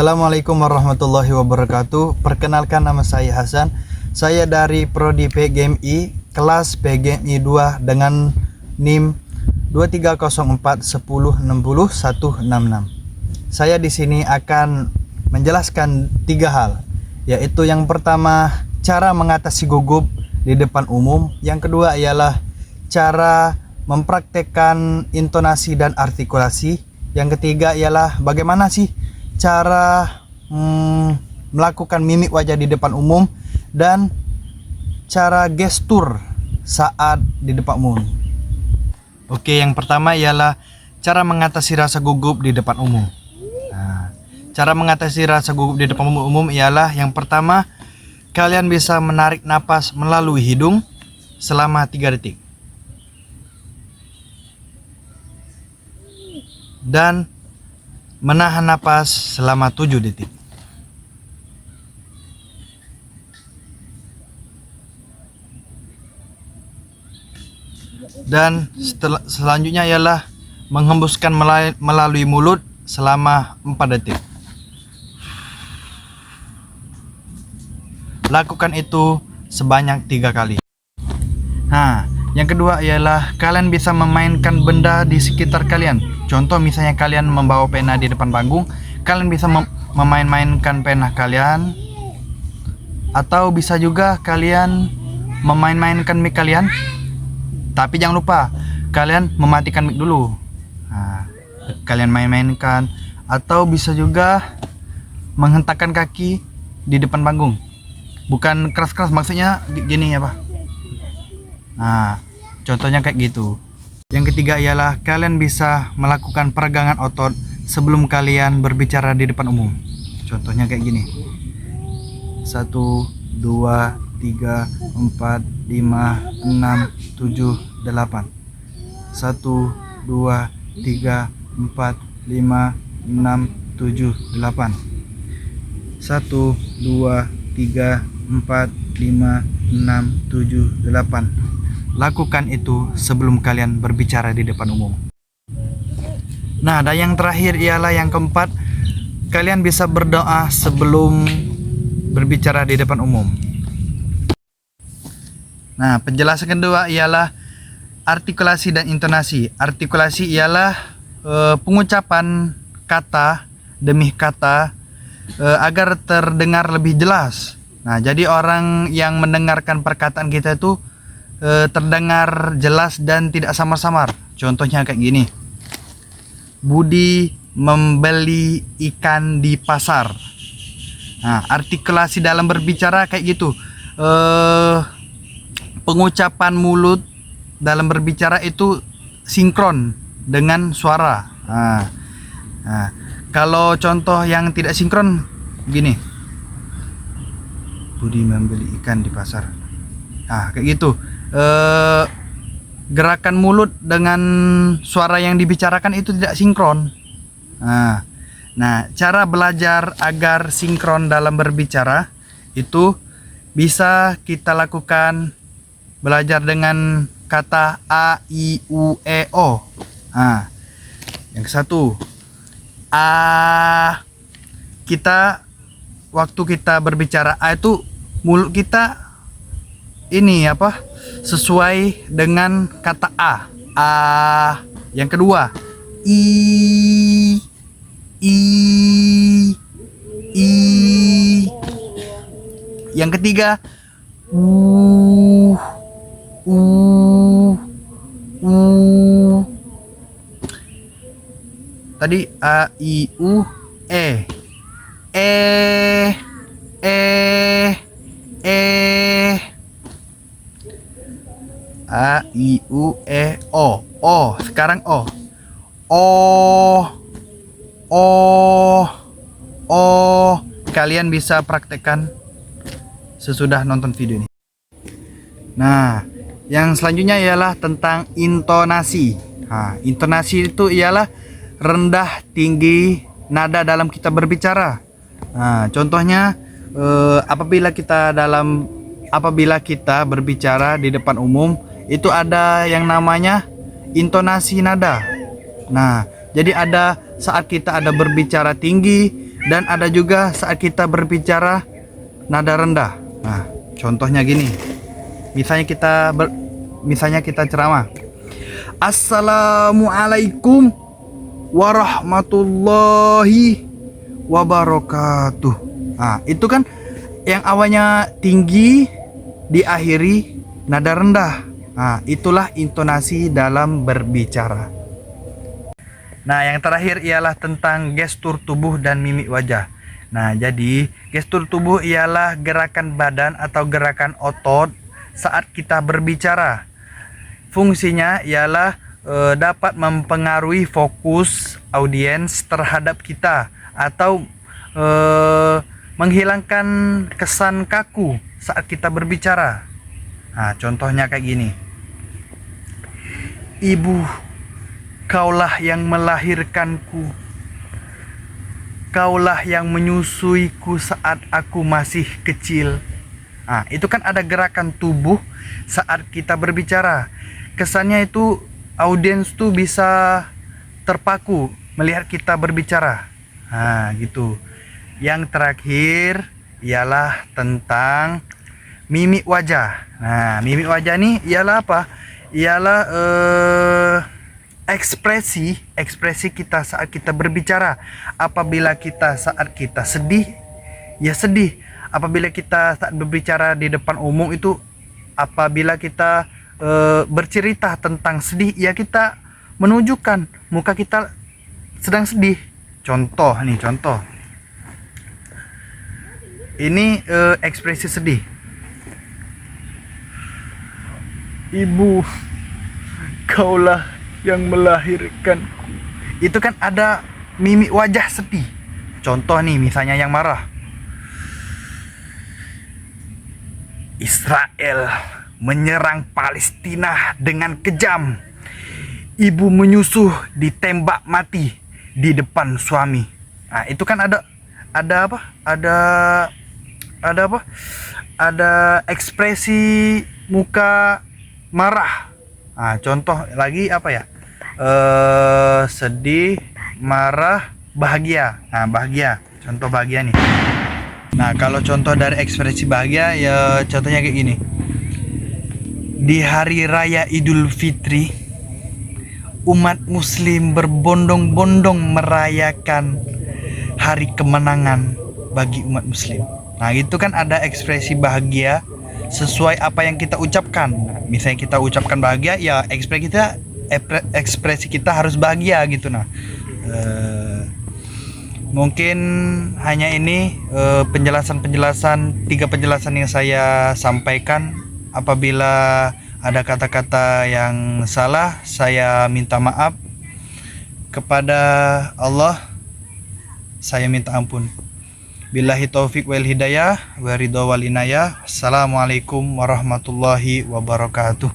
Assalamualaikum warahmatullahi wabarakatuh. Perkenalkan, nama saya Hasan. Saya dari Prodi PGMI, kelas PGMI 2 dengan NIM 23041060 Saya di sini akan menjelaskan 3 hal, yaitu yang pertama, cara mengatasi gugup di depan umum. Yang kedua ialah cara mempraktekkan intonasi dan artikulasi. Yang ketiga ialah bagaimana sih cara melakukan mimik wajah di depan umum dan cara gestur saat di depan umum. Oke, yang pertama ialah cara mengatasi rasa gugup di depan umum. Nah, cara mengatasi rasa gugup di depan umum ialah yang pertama, kalian bisa menarik napas melalui hidung selama 3 detik. Dan menahan napas selama 7 detik. Dan selanjutnya ialah menghembuskan melalui mulut selama 4 detik. Lakukan itu sebanyak 3 kali. Nah, yang kedua ialah kalian bisa memainkan benda di sekitar kalian. Contoh misalnya kalian membawa pena di depan panggung, kalian bisa memain-mainkan pena kalian. Atau bisa juga kalian memain-mainkan mic kalian. Tapi jangan lupa kalian mematikan mic dulu. Nah, kalian main-mainkan. Atau bisa juga menghentakkan kaki di depan panggung. Bukan keras-keras, maksudnya gini ya Pak. Nah, contohnya kayak gitu. Yang ketiga ialah kalian bisa melakukan peregangan otot sebelum kalian berbicara di depan umum. Contohnya kayak gini. 1, 2, 3, 4, 5, 6, 7, 8. 1, 2, 3, 4, 5, 6, 7, 8. 1, 2, 3, 4, 5, 6, 7, 8. Lakukan itu sebelum kalian berbicara di depan umum. Nah, dan yang terakhir ialah yang keempat, kalian bisa berdoa sebelum berbicara di depan umum. Nah, penjelasan kedua ialah artikulasi dan intonasi. Artikulasi ialah pengucapan kata demi kata agar terdengar lebih jelas. Nah, jadi orang yang mendengarkan perkataan kita itu terdengar jelas dan tidak samar-samar. Contohnya kayak gini. Budi membeli ikan di pasar. Nah, artikulasi dalam berbicara kayak gitu. Pengucapan mulut dalam berbicara itu sinkron dengan suara. Nah, kalau contoh yang tidak sinkron gini. Budi membeli ikan di pasar. Nah, kayak gitu. Gerakan mulut dengan suara yang dibicarakan itu tidak sinkron. Nah, cara belajar agar sinkron dalam berbicara itu bisa kita lakukan belajar dengan kata A, I, U, E, O. Yang satu, A. Waktu kita berbicara A itu mulut kita ini sesuai dengan kata A. Yang kedua, I. Yang ketiga, U. Tadi A, I, U, E. A, I, U, E, O. Sekarang O. Kalian bisa praktekkan sesudah nonton video ini. Nah, yang selanjutnya ialah tentang intonasi. Intonasi itu ialah rendah tinggi nada dalam kita berbicara. Contohnya apabila kita berbicara di depan umum, itu ada yang namanya intonasi nada. Nah, jadi ada saat kita ada berbicara tinggi Dan ada juga saat kita berbicara nada rendah. Nah, contohnya gini. Misalnya kita ceramah. Assalamualaikum warahmatullahi wabarakatuh. Nah, itu kan yang awalnya tinggi diakhiri nada rendah. Nah, itulah intonasi dalam berbicara. Nah, yang terakhir ialah tentang gestur tubuh dan mimik wajah. Nah, jadi gestur tubuh ialah gerakan badan atau gerakan otot saat kita berbicara. Fungsinya ialah dapat mempengaruhi fokus audiens terhadap kita atau menghilangkan kesan kaku saat kita berbicara. Nah, contohnya kayak gini. Ibu, kaulah yang melahirkanku. Kaulah yang menyusuiku saat aku masih kecil. Nah, itu kan ada gerakan tubuh saat kita berbicara. Kesannya itu audiens tuh bisa terpaku melihat kita berbicara. Nah, gitu. Yang terakhir ialah tentang mimik wajah. Nah, mimik wajah nih ialah apa? Ialah ekspresi kita saat kita berbicara. Apabila kita saat kita sedih, ya sedih. Apabila kita saat berbicara di depan umum itu, apabila kita bercerita tentang sedih, ya kita menunjukkan muka kita sedang sedih. Contoh. Ini ekspresi sedih. Ibu, kaulah yang melahirkanku. Itu kan ada mimik wajah sedih. Contoh nih, misalnya yang marah. Israel menyerang Palestina dengan kejam. Ibu menyusuh ditembak mati di depan suami. Nah, itu kan ada apa? Ada ekspresi muka marah. Nah, contoh lagi apa ya? Sedih, marah, bahagia. Nah, bahagia. Contoh bahagia nih. Nah, kalau contoh dari ekspresi bahagia ya contohnya kayak gini. Di hari raya Idul Fitri, umat muslim berbondong-bondong merayakan hari kemenangan bagi umat muslim. Nah, itu kan ada ekspresi bahagia sesuai apa yang kita ucapkan. Nah, misalnya kita ucapkan bahagia, ya ekspresi kita harus bahagia gitu. Nah, mungkin hanya ini tiga penjelasan yang saya sampaikan. Apabila ada kata-kata yang salah, saya minta maaf. Kepada Allah saya minta ampun. Billahi taufik wal hidayah wa ridha wal inayah. Assalamualaikum warahmatullahi wabarakatuh.